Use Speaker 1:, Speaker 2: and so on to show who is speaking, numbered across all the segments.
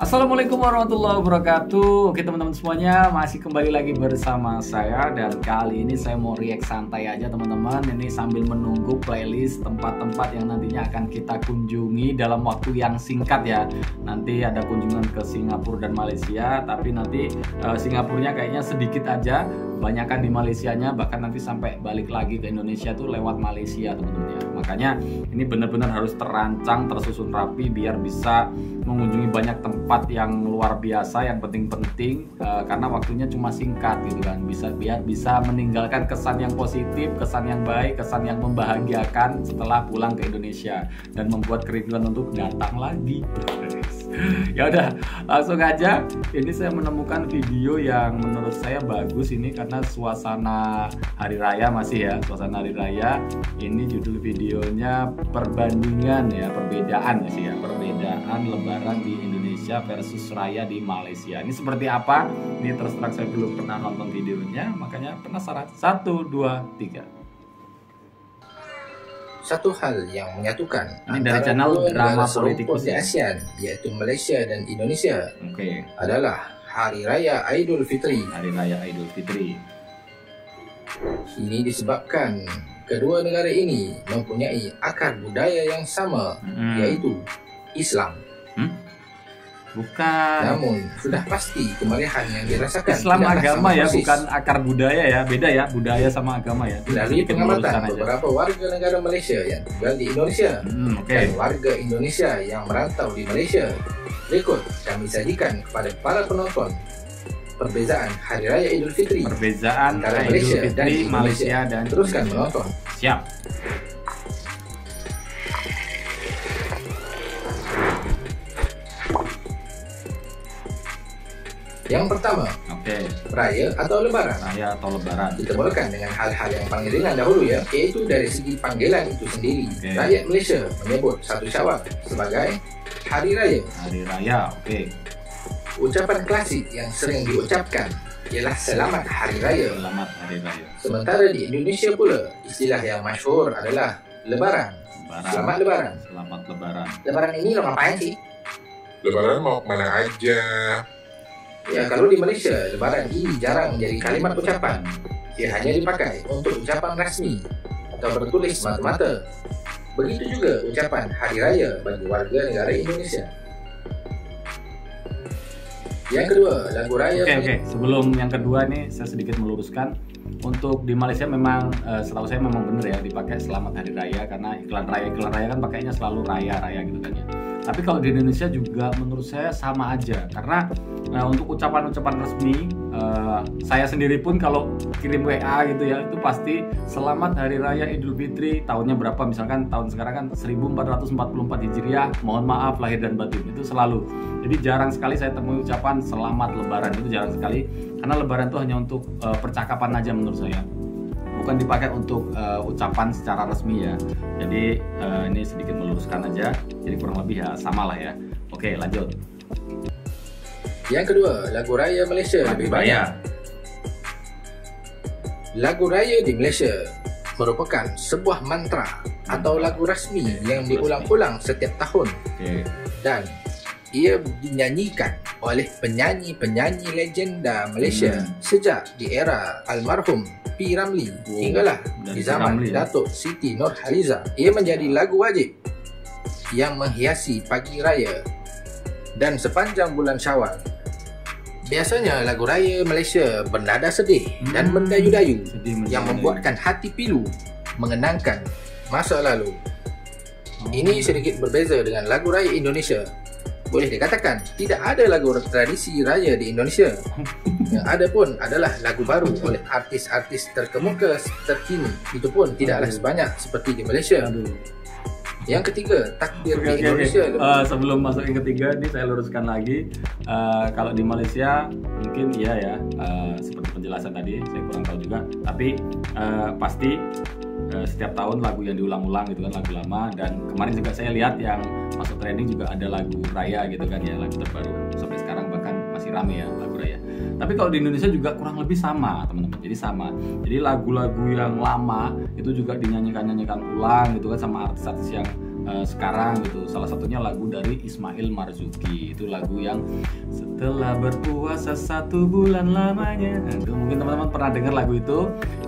Speaker 1: Assalamualaikum warahmatullahi wabarakatuh. Oke teman-teman semuanya, masih kembali lagi bersama saya. Dan kali ini saya mau react santai aja teman-teman. Ini sambil menunggu playlist tempat-tempat yang nantinya akan kita kunjungi dalam waktu yang singkat ya. Nanti ada kunjungan ke Singapura dan Malaysia. Tapi nanti Singapurnya kayaknya sedikit aja, kebanyakan di Malaysianya. Bahkan nanti sampai balik lagi ke Indonesia tuh lewat Malaysia teman-teman ya. Makanya ini benar-benar harus terancang, tersusun rapi biar bisa mengunjungi banyak tempat yang luar biasa, yang penting-penting, karena waktunya cuma singkat gitu kan. Biar bisa meninggalkan kesan yang positif, kesan yang baik, kesan yang membahagiakan setelah pulang ke Indonesia dan membuat kerinduan untuk datang lagi. Ya udah, langsung aja. Ini saya menemukan video yang menurut saya bagus ini karena suasana hari raya masih ya, suasana hari raya. Ini judul videonya perbandingan ya, perbedaan sih ya, perbedaan Lebaran di Indonesia versus raya di Malaysia. Ini seperti apa? Ini terus terang saya belum pernah nonton videonya, makanya penasaran. 1, 2, 3.
Speaker 2: Satu hal yang menyatukan
Speaker 1: ini dari channel drama politikus
Speaker 2: di ASEAN, yaitu Malaysia dan Indonesia, adalah Hari Raya Aidul Fitri.
Speaker 1: Hari Raya Aidul Fitri.
Speaker 2: Ini disebabkan kedua negara ini mempunyai akar budaya yang sama, yaitu Islam.
Speaker 1: Bukan.
Speaker 2: Namun sudah pasti kemeriahan yang dirasakan
Speaker 1: Islam agama ya, bukan akar budaya ya. Beda ya, budaya sama agama ya.
Speaker 2: Dari pengamatan beberapa warga negara Malaysia yang tinggal di Indonesia dan warga Indonesia yang merantau di Malaysia, berikut kami sajikan kepada para penonton perbezaan Hari Raya Idul Fitri
Speaker 1: perbezaan
Speaker 2: antara
Speaker 1: Malaysia
Speaker 2: dan
Speaker 1: Malaysia dan
Speaker 2: teruskan menonton.
Speaker 1: Siap.
Speaker 2: Yang pertama, raya atau lebaran.
Speaker 1: Raya atau lebaran.
Speaker 2: Kita mulakan dengan hal-hal yang paling ringan dahulu ya, yaitu dari segi panggilan itu sendiri. Rakyat Malaysia menyebut 1 Syawal sebagai Hari Raya.
Speaker 1: Hari Raya,
Speaker 2: Ucapan klasik yang sering diucapkan ialah Selamat Hari Raya.
Speaker 1: Selamat Hari Raya.
Speaker 2: Sementara di Indonesia pula, istilah yang masyhur adalah Lebaran. Selamat Lebaran.
Speaker 1: Selamat Lebaran.
Speaker 2: Lebaran ini lo ngapain sih?
Speaker 3: Lebaran mau kemana aja?
Speaker 2: Ya, kalau di Malaysia, Lebaran ini jarang menjadi kalimat ucapan. Ia hanya dipakai untuk ucapan resmi atau bertulis mata-mata. Begitu juga ucapan Hari Raya bagi warga negara Indonesia. Yang kedua, lagu raya.
Speaker 1: Sebelum yang kedua nih, saya sedikit meluruskan. Untuk di Malaysia memang setahu saya memang benar ya dipakai Selamat Hari Raya, karena iklan raya kan pakainya selalu raya gitu kan ya. Tapi kalau di Indonesia juga menurut saya sama aja, karena untuk ucapan-ucapan resmi saya sendiri pun kalau kirim WA gitu ya, itu pasti Selamat Hari Raya Idul Fitri tahunnya berapa, misalkan tahun sekarang kan 1444 Hijriah, mohon maaf lahir dan batin, itu selalu. Jadi jarang sekali saya temui ucapan Selamat Lebaran, itu jarang sekali, karena Lebaran itu hanya untuk percakapan aja menurut saya, bukan dipakai untuk ucapan secara resmi ya. Jadi ini sedikit meluruskan aja, jadi kurang lebih ya sama lah ya. Oke, lanjut.
Speaker 2: Yang kedua, lagu raya Malaysia lebih banyak. Lagu raya di Malaysia merupakan sebuah mantra atau lagu resmi yang diulang-ulang setiap tahun. Dan ia dinyanyikan oleh penyanyi-penyanyi legenda Malaysia sejak di era almarhum P. Ramlee hinggalah di zaman Datuk Siti Nurhaliza. Ia menjadi lagu wajib yang menghiasi pagi raya dan sepanjang bulan Syawal. Biasanya lagu raya Malaysia bernada sedih dan mendayu-dayu yang membuatkan hati pilu mengenangkan masa lalu. Ini sedikit berbeza dengan lagu raya Indonesia. Boleh dikatakan tidak ada lagu tradisi raya di Indonesia. Yang ada pun adalah lagu baru oleh artis-artis terkemuka terkini. Itu pun tidaklah sebanyak seperti di Malaysia. Yang ketiga, takbir di Indonesia.
Speaker 1: Sebelum masuk yang ketiga, ini saya luruskan lagi. Kalau di Malaysia mungkin iya ya, seperti penjelasan tadi, saya kurang tahu juga. Tapi pasti setiap tahun lagu yang diulang-ulang gitu kan, lagu lama. Dan kemarin juga saya lihat yang masuk trending juga ada lagu raya gitu kan ya, lagu terbaru sampai sekarang bahkan masih rame ya lagu raya. Tapi kalau di Indonesia juga kurang lebih sama teman-teman, jadi sama. Jadi lagu-lagu yang lama itu juga dinyanyikan ulang gitu kan sama artis-artis yang sekarang gitu. Salah satunya lagu dari Ismail Marzuki, itu lagu yang setelah berpuasa 1 bulan lamanya. Nah, itu mungkin teman-teman pernah dengar lagu itu.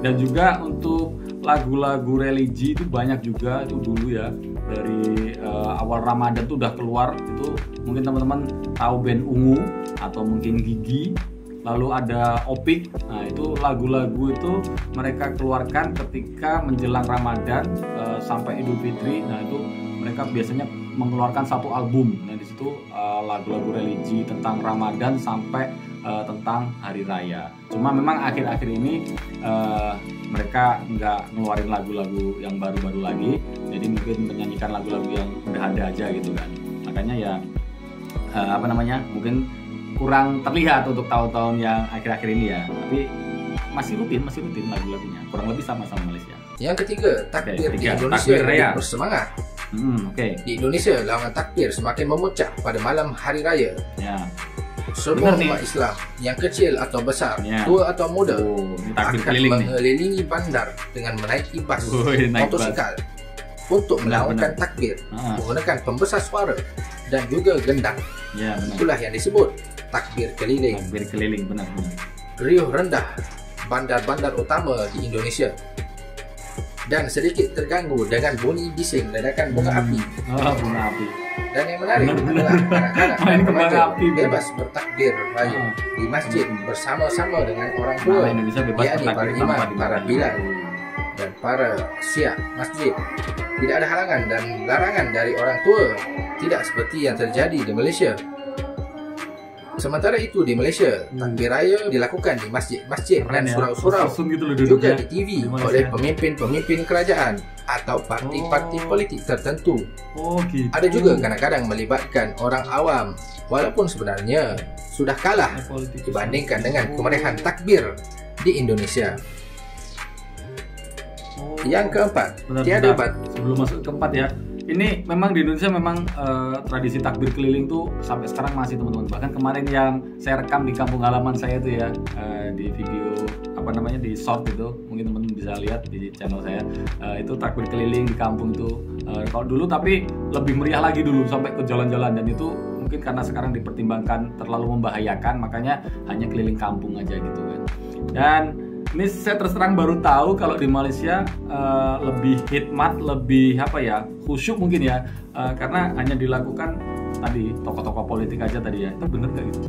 Speaker 1: Dan juga untuk lagu-lagu religi itu banyak juga itu dulu ya, dari awal Ramadan tuh udah keluar. Itu mungkin teman-teman tahu band Ungu atau mungkin Gigi, lalu ada Opik. Nah, itu lagu-lagu itu mereka keluarkan ketika menjelang Ramadan sampai Idul Fitri. Nah, itu mereka biasanya mengeluarkan satu album. Nah, di situ lagu-lagu religi tentang Ramadan sampai tentang hari raya. Cuma memang akhir-akhir ini mereka nggak ngeluarin lagu-lagu yang baru-baru lagi, jadi mungkin menyanyikan lagu-lagu yang udah ada aja gitu kan. Makanya ya mungkin kurang terlihat untuk tahun-tahun yang akhir-akhir ini ya, tapi masih rutin lagu-lagunya, kurang lebih sama-sama Malaysia.
Speaker 2: Yang ketiga, takbir di Indonesia lebih bersemangat. Di Indonesia, lawangan takbir semakin memuncak pada malam hari raya.
Speaker 1: Ya.
Speaker 2: Semua umat Islam yang kecil atau besar, tua atau muda, akan mengelilingi bandar dengan menaiki bas, motosikal untuk melakukan takbir menggunakan pembesar suara dan juga gendang.
Speaker 1: Ya, benar.
Speaker 2: Itulah yang disebut takbir keliling.
Speaker 1: Takbir keliling, benar.
Speaker 2: Riuh rendah bandar-bandar utama di Indonesia dan sedikit terganggu dengan bunyi bising ledakan bunga api.
Speaker 1: Bunga api.
Speaker 2: Dan yang menarik adalah anak-anak dan remaja bebas bertakbir raya di masjid bersama-sama dengan orang tua, yakni para imam, para bilal dan para syiah masjid. Tidak ada halangan dan larangan dari orang tua, tidak seperti yang terjadi di Malaysia. Sementara itu di Malaysia, takbir raya dilakukan di masjid-masjid dan surau-surau, juga di TV oleh pemimpin-pemimpin kerajaan atau parti-parti politik tertentu.
Speaker 1: Gitu.
Speaker 2: Ada juga kadang-kadang melibatkan orang awam, walaupun sebenarnya sudah kalah dibandingkan dengan kemeriahan takbir di Indonesia. Yang keempat,
Speaker 1: sebelum masuk ke keempat ya. Ini memang di Indonesia memang tradisi takbir keliling tuh sampai sekarang masih teman-teman. Bahkan kemarin yang saya rekam di kampung halaman saya tuh ya, di video di short itu, mungkin teman-teman bisa lihat di channel saya, itu takbir keliling di kampung itu. Kalau dulu tapi lebih meriah lagi dulu, sampai ke jalan-jalan, dan itu mungkin karena sekarang dipertimbangkan terlalu membahayakan, makanya hanya keliling kampung aja gitu kan. Dan ini saya terus terang baru tahu kalau di Malaysia lebih hikmat, lebih khusyuk mungkin ya, karena hanya dilakukan tadi tokoh-tokoh politik aja tadi ya. Itu bener nggak gitu?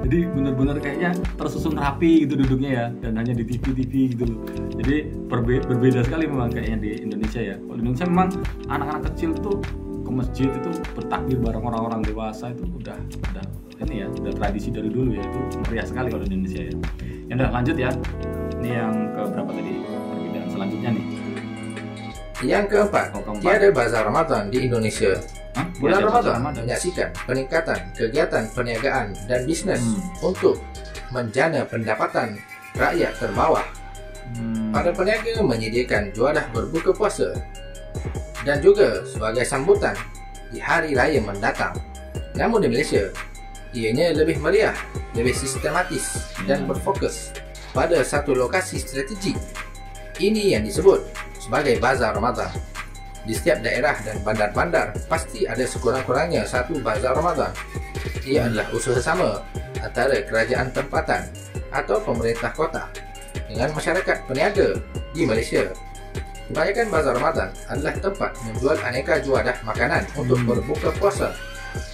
Speaker 1: Jadi bener-bener kayaknya tersusun rapi gitu duduknya ya, dan hanya di TV gitu loh. Jadi berbeda sekali memang kayaknya di Indonesia ya. Kalau di Indonesia memang anak-anak kecil tuh ke masjid itu bertakbir bareng orang-orang dewasa, itu udah tradisi dari dulu ya. Itu meriah sekali kalau di Indonesia ya. Ya udah, lanjut ya. Ini yang ke berapa tadi? Perbedaan selanjutnya nih.
Speaker 2: Yang keempat, tiada bazar Ramadan di Indonesia. Bulan Ramadan menyaksikan peningkatan kegiatan perniagaan dan bisnis untuk menjana pendapatan rakyat terbawah. Para peniaga menyediakan juadah berbuka puasa dan juga sebagai sambutan di hari raya mendatang. Namun di Malaysia, ianya lebih meriah, lebih sistematis dan berfokus pada satu lokasi strategik. Ini yang disebut sebagai bazar Ramadan. Di setiap daerah dan bandar-bandar pasti ada sekurang-kurangnya satu bazar Ramadan. Ia adalah usaha sama antara kerajaan tempatan atau pemerintah kota dengan masyarakat peniaga di Malaysia. Kebanyakan bazar Ramadan adalah tempat menjual aneka juadah makanan untuk berbuka puasa,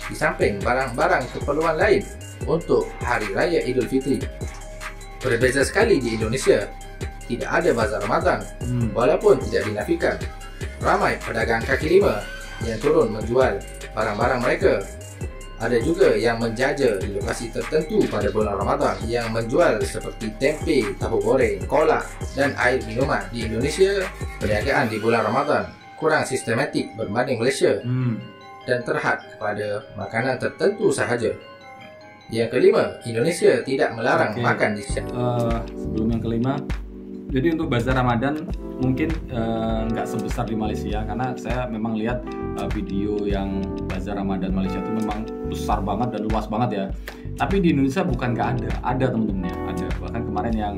Speaker 2: di samping barang-barang keperluan lain untuk Hari Raya Idul Fitri. Berbeza sekali di Indonesia, tidak ada bazar Ramadan, walaupun tidak dinafikan ramai pedagang kaki lima yang turun menjual barang-barang mereka. Ada juga yang menjaja di lokasi tertentu pada bulan Ramadan yang menjual seperti tempe, tahu goreng, kolak, dan air minuman. Di Indonesia, perniagaan di bulan Ramadan kurang sistematik berbanding Malaysia dan terhad kepada makanan tertentu sahaja. Yang kelima, Indonesia tidak melarang makan di
Speaker 1: sebelum yang kelima, jadi untuk bazar Ramadan mungkin nggak sebesar di Malaysia, karena saya memang lihat video yang bazar Ramadan Malaysia itu memang besar banget dan luas banget ya. Tapi di Indonesia bukan nggak ada teman-teman ya, ada. Bahkan kemarin yang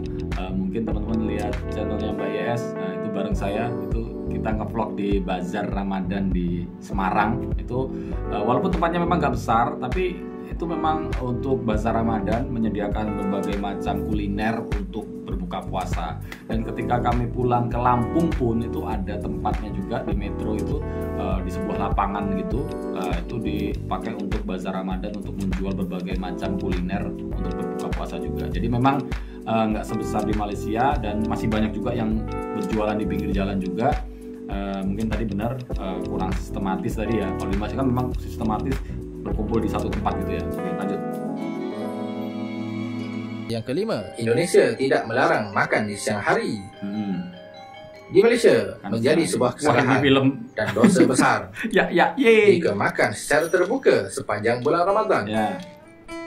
Speaker 1: mungkin teman-teman lihat channelnya Mbak YS, itu bareng saya itu kita ngevlog di Bazar Ramadan di Semarang. Itu walaupun tempatnya memang nggak besar, tapi itu memang untuk Bazar Ramadan menyediakan berbagai macam kuliner untuk berbuka puasa. Dan ketika kami pulang ke Lampung pun itu ada tempatnya juga di Metro itu, di sebuah lapangan gitu, itu dipakai untuk Bazar Ramadan untuk menjual berbagai macam kuliner untuk berbuka puasa juga. Jadi memang nggak sebesar di Malaysia dan masih banyak juga yang berjualan di pinggir jalan juga. Mungkin tadi benar kurang sistematis tadi ya. Kalau di Malaysia kan memang sistematis berkumpul di satu tempat gitu ya. Oke, lanjut.
Speaker 2: Yang kelima, Indonesia tidak melarang makan di siang hari. Di Malaysia kan menjadi sebuah kesalahan dan dosa besar jika makan secara terbuka sepanjang bulan Ramadan.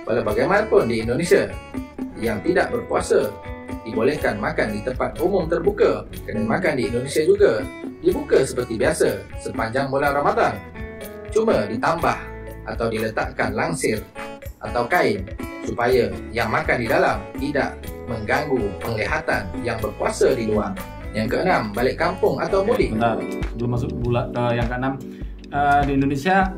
Speaker 2: Walau bagaimanapun di Indonesia yang tidak berpuasa dibolehkan makan di tempat umum terbuka, kedai makan di Indonesia juga dibuka seperti biasa sepanjang bulan Ramadan. Cuma ditambah atau diletakkan langsir atau kain supaya yang makan di dalam tidak mengganggu penglihatan yang berpuasa di luar. Yang keenam, balik kampung atau mudik.
Speaker 1: Bentar, sebelum masuk bulan yang keenam, di Indonesia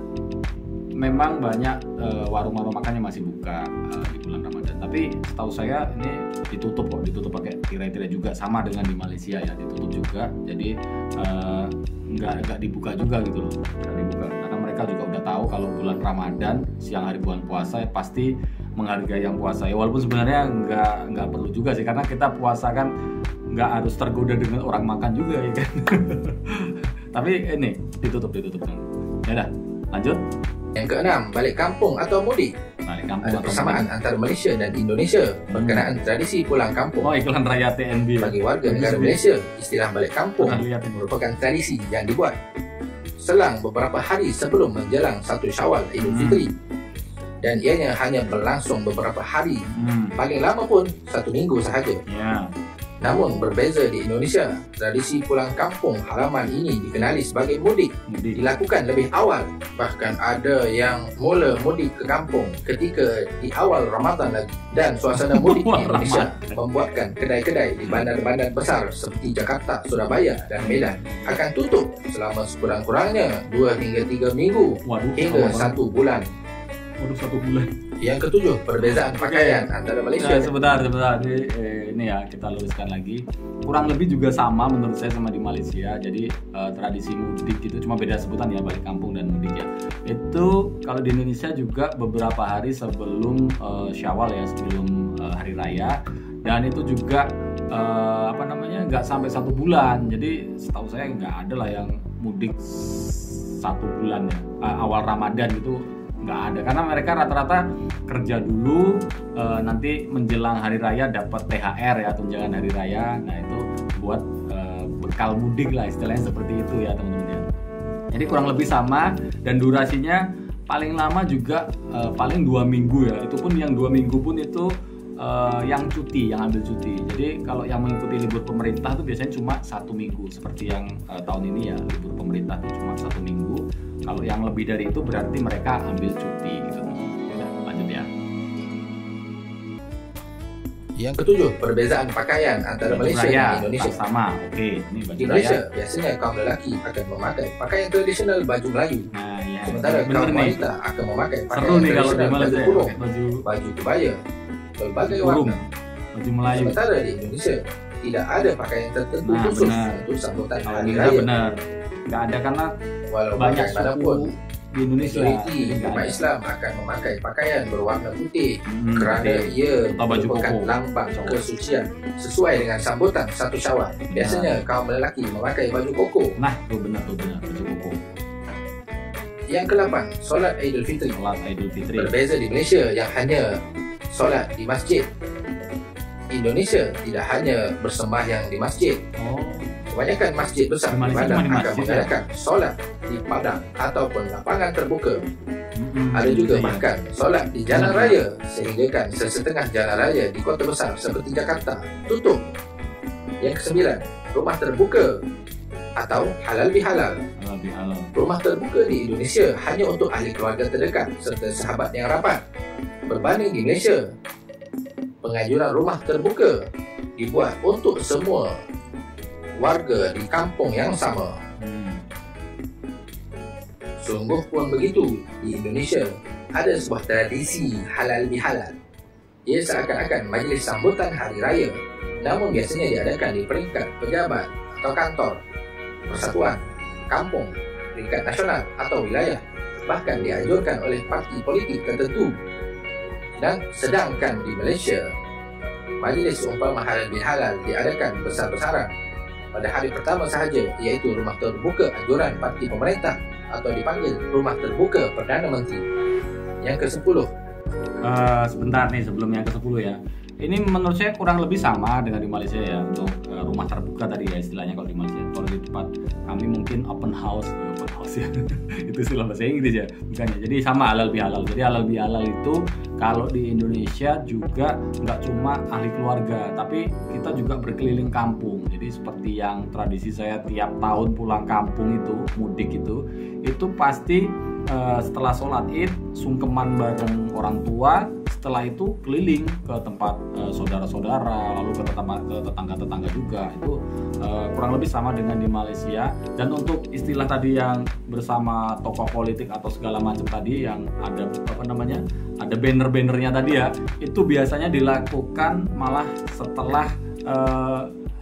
Speaker 1: memang banyak warung-warung makan yang masih buka di bulan Ramadan. Tapi setahu saya ini ditutup kok, ditutup pakai tirai-tirai juga, sama dengan di Malaysia ya, ditutup juga. Jadi nggak dibuka juga gitu loh, nggak dibuka. Karena mereka juga udah tahu kalau bulan Ramadan siang hari bulan puasa ya pasti menghargai yang puasa ya. Walaupun sebenarnya nggak perlu juga sih, karena kita puasa kan nggak harus tergoda dengan orang makan juga ya kan. Tapi ini ditutup kan. Ya udah, lanjut.
Speaker 2: Yang keenam, balik kampung atau mudik. Ada persamaan antara Malaysia dan Indonesia berkenaan tradisi pulang kampung.
Speaker 1: Oh, iklan raya TNB.
Speaker 2: Bagi warga negara Malaysia, istilah balik kampung merupakan tradisi yang dibuat selang beberapa hari sebelum menjelang 1 Syawal Idul Fitri. Dan ianya hanya berlangsung beberapa hari, paling lama pun 1 minggu sahaja. Namun berbeza di Indonesia, tradisi pulang kampung halaman ini dikenali sebagai mudik. Dilakukan lebih awal. Bahkan ada yang mula mudik ke kampung ketika di awal Ramadan lagi. Dan suasana mudik di Indonesia membuatkan kedai-kedai di bandar-bandar besar seperti Jakarta, Surabaya, dan Medan akan tutup selama sekurang-kurangnya 2 hingga 3 minggu hingga 1 bulan.
Speaker 1: 1 bulan.
Speaker 2: Yang ketujuh, perbezaan pakaian antara Malaysia.
Speaker 1: Sebentar. Ini ya kita luruskan lagi. Kurang lebih juga sama menurut saya sama di Malaysia. Jadi tradisi mudik itu cuma beda sebutan ya, balik kampung dan mudik ya. Itu kalau di Indonesia juga beberapa hari sebelum Syawal ya, sebelum hari raya. Dan itu juga nggak sampai 1 bulan. Jadi setahu saya nggak ada lah yang mudik 1 bulan ya. Awal Ramadan itu nggak ada, karena mereka rata-rata kerja dulu, nanti menjelang hari raya dapat THR ya, tunjangan hari raya. Nah itu buat bekal mudik lah, istilahnya seperti itu ya teman-teman ya. Jadi kurang lebih sama, dan durasinya paling lama juga paling 2 minggu ya. Itu pun yang 2 minggu pun itu yang cuti, yang ambil cuti. Jadi kalau yang mengikuti libur pemerintah itu biasanya cuma 1 minggu, seperti yang tahun ini ya, libur pemerintah itu cuma 1 minggu. Kalau yang lebih dari itu berarti mereka ambil cuti gitu. Udah, lanjut ya.
Speaker 2: Yang ketujuh, perbezaan pakaian antara Malaysia dan Indonesia.
Speaker 1: Sama, oke. Ini baju
Speaker 2: di Malaysia biasanya kaum lelaki akan memakai pakaian tradisional baju Melayu. Sementara kaum wanita akan memakai pakaian tradisional baju kurung, baju kebaya, berbagai warna.
Speaker 1: Baju Melayu.
Speaker 2: Sementara di Indonesia tidak ada pakaian tertentu khusus untuk sambutan hari raya.
Speaker 1: Benar. Nggak ada, karena
Speaker 2: walau
Speaker 1: banyak
Speaker 2: suku
Speaker 1: di Indonesia.
Speaker 2: Umat Islam akan memakai pakaian berwarna putih kerana ia merupakan lambang kesucian sesuai dengan sambutan 1 Syawal. Biasanya kaum lelaki memakai baju koko.
Speaker 1: Nah, itu benar baju koko.
Speaker 2: Yang ke-8, solat Idul Fitri. Berbeza di Malaysia yang hanya solat di masjid. Indonesia tidak hanya bersembahyang di masjid. Kebanyakan masjid besar di Padang akan mengadakan solat di padang ataupun lapangan terbuka. Ada juga bahkan solat di jalan raya, sehingga kan sesetengah jalan raya di kota besar seperti Jakarta tutup. Yang ke-9, rumah terbuka atau halal bihalal. Rumah terbuka di Indonesia hanya untuk ahli keluarga terdekat serta sahabat yang rapat. Berbanding di Malaysia, penganjuran rumah terbuka dibuat untuk semua warga di kampung yang sama. Sungguh pun begitu, di Indonesia ada sebuah tradisi halal bihalal. Ia seakan-akan majlis sambutan hari raya, namun biasanya diadakan di peringkat pejabat atau kantor, persatuan, kampung, peringkat nasional atau wilayah, bahkan dianjurkan oleh parti politik tertentu. Dan sedangkan di Malaysia, majlis umpama halal bihalal diadakan besar-besaran pada hari pertama sahaja, iaitu rumah terbuka anjuran parti pemerintah atau dipanggil rumah terbuka Perdana Menteri. Yang ke-10.
Speaker 1: Sebentar nih sebelum yang ke-10 ya. Ini menurut saya kurang lebih sama dengan di Malaysia ya, untuk rumah terbuka tadi ya istilahnya kalau di Malaysia. Kalau di tempat kami mungkin open house ya. Itu istilah bahasa Inggris ya, bukannya. Jadi sama halal bihalal. Jadi halal bihalal itu kalau di Indonesia juga nggak cuma ahli keluarga, tapi kita juga berkeliling kampung. Jadi seperti yang tradisi saya tiap tahun pulang kampung itu, mudik itu pasti setelah sholat id sungkeman bareng orang tua, setelah itu keliling ke tempat saudara-saudara, lalu ke tetangga-tetangga juga. Itu kurang lebih sama dengan di Malaysia. Dan untuk istilah tadi yang bersama tokoh politik atau segala macam tadi yang ada ada banner-bannernya tadi ya, itu biasanya dilakukan malah setelah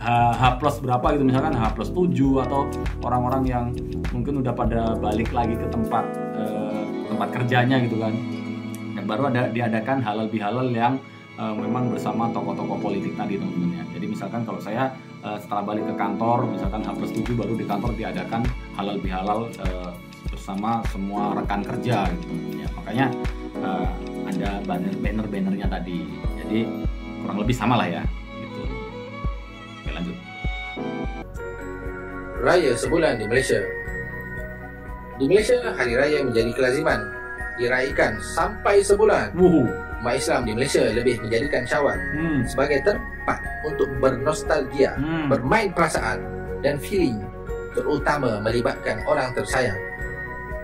Speaker 1: H plus berapa gitu, misalkan H plus 7 atau orang-orang yang mungkin udah pada balik lagi ke tempat kerjanya gitu kan, dan baru diadakan halal bihalal yang memang bersama tokoh-tokoh politik tadi teman-teman ya. Jadi misalkan kalau saya setelah balik ke kantor, misalkan H plus 7 baru di kantor diadakan halal bihalal bersama semua rekan kerja gitu ya. Makanya ada banner-bannernya tadi. Jadi kurang lebih sama lah ya. Lanjut.
Speaker 2: Raya sebulan di Malaysia. Di Malaysia, hari raya menjadi kelaziman diraihkan sampai sebulan. Umat Islam di Malaysia lebih menjadikan Syawal sebagai tempat untuk bernostalgia, bermain perasaan dan feeling, terutama melibatkan orang tersayang.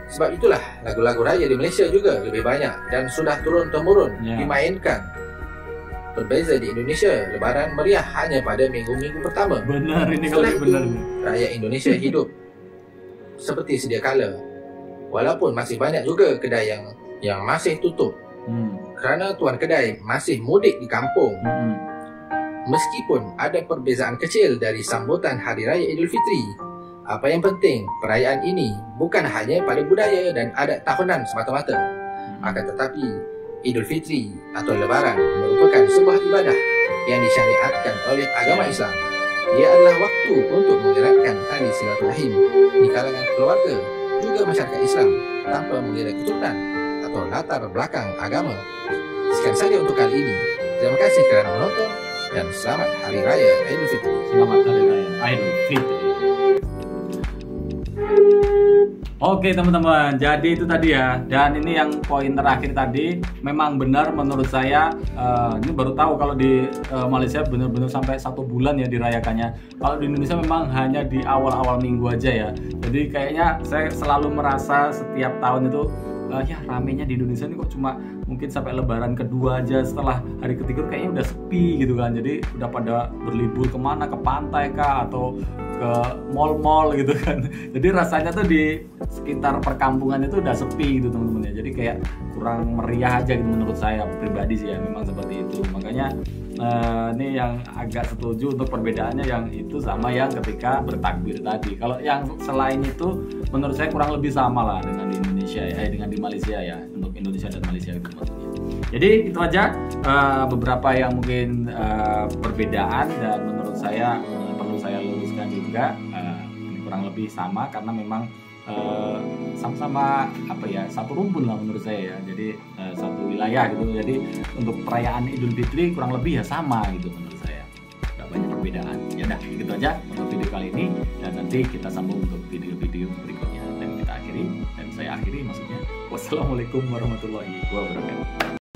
Speaker 2: Sebab itulah lagu-lagu raya di Malaysia juga lebih banyak dan sudah turun-temurun dimainkan. Berbeza di Indonesia, Lebaran meriah hanya pada minggu-minggu pertama.
Speaker 1: Benar ini kalau benar.
Speaker 2: Raya Indonesia hidup seperti sedia kala. Walaupun masih banyak juga kedai yang masih tutup. Kerana tuan kedai masih mudik di kampung. Meskipun ada perbezaan kecil dari sambutan Hari Raya Idul Fitri, apa yang penting, perayaan ini bukan hanya pada budaya dan adat tahunan semata-mata. Akan tetapi Idul Fitri atau Lebaran merupakan sebuah ibadah yang disyariatkan oleh agama Islam. Ia adalah waktu untuk mengeratkan tali silaturahim di kalangan keluarga juga masyarakat Islam tanpa mengira keturunan atau latar belakang agama. Sekian saja untuk kali ini. Terima kasih kerana menonton dan selamat Hari Raya Idul Fitri.
Speaker 1: Selamat Hari Raya Idul Fitri. Oke teman-teman, jadi itu tadi ya. Dan ini yang poin terakhir tadi, memang benar menurut saya. Ini baru tahu kalau di Malaysia benar-benar sampai 1 bulan ya dirayakannya. Kalau di Indonesia memang hanya di awal-awal minggu aja ya. Jadi kayaknya saya selalu merasa setiap tahun itu ya ramenya di Indonesia ini kok cuma mungkin sampai Lebaran kedua aja, setelah hari ketiga kayaknya udah sepi gitu kan. Jadi udah pada berlibur kemana, ke pantai kah atau ke mall-mall gitu kan. Jadi rasanya tuh di sekitar perkampungan itu udah sepi gitu teman-teman ya. Jadi kayak kurang meriah aja gitu menurut saya pribadi sih ya, memang seperti itu. Makanya ini yang agak setuju untuk perbedaannya yang itu sama yang ketika bertakbir tadi. Kalau yang selain itu menurut saya kurang lebih sama lah dengan di Indonesia ya, dengan di Malaysia ya, untuk Indonesia dan Malaysia itu maksudnya. Jadi itu aja beberapa yang mungkin perbedaan dan menurut saya perlu saya luruskan juga. Ini kurang lebih sama karena memang sama-sama satu rumpun lah menurut saya ya. Jadi satu wilayah gitu. Jadi untuk perayaan Idul Fitri kurang lebih ya sama gitu menurut saya. Gak banyak perbedaan. Ya udah gitu aja untuk video kali ini, dan nanti kita sambung untuk video-video berikutnya dan kita akhiri, dan saya akhiri maksudnya. Wassalamualaikum warahmatullahi wabarakatuh.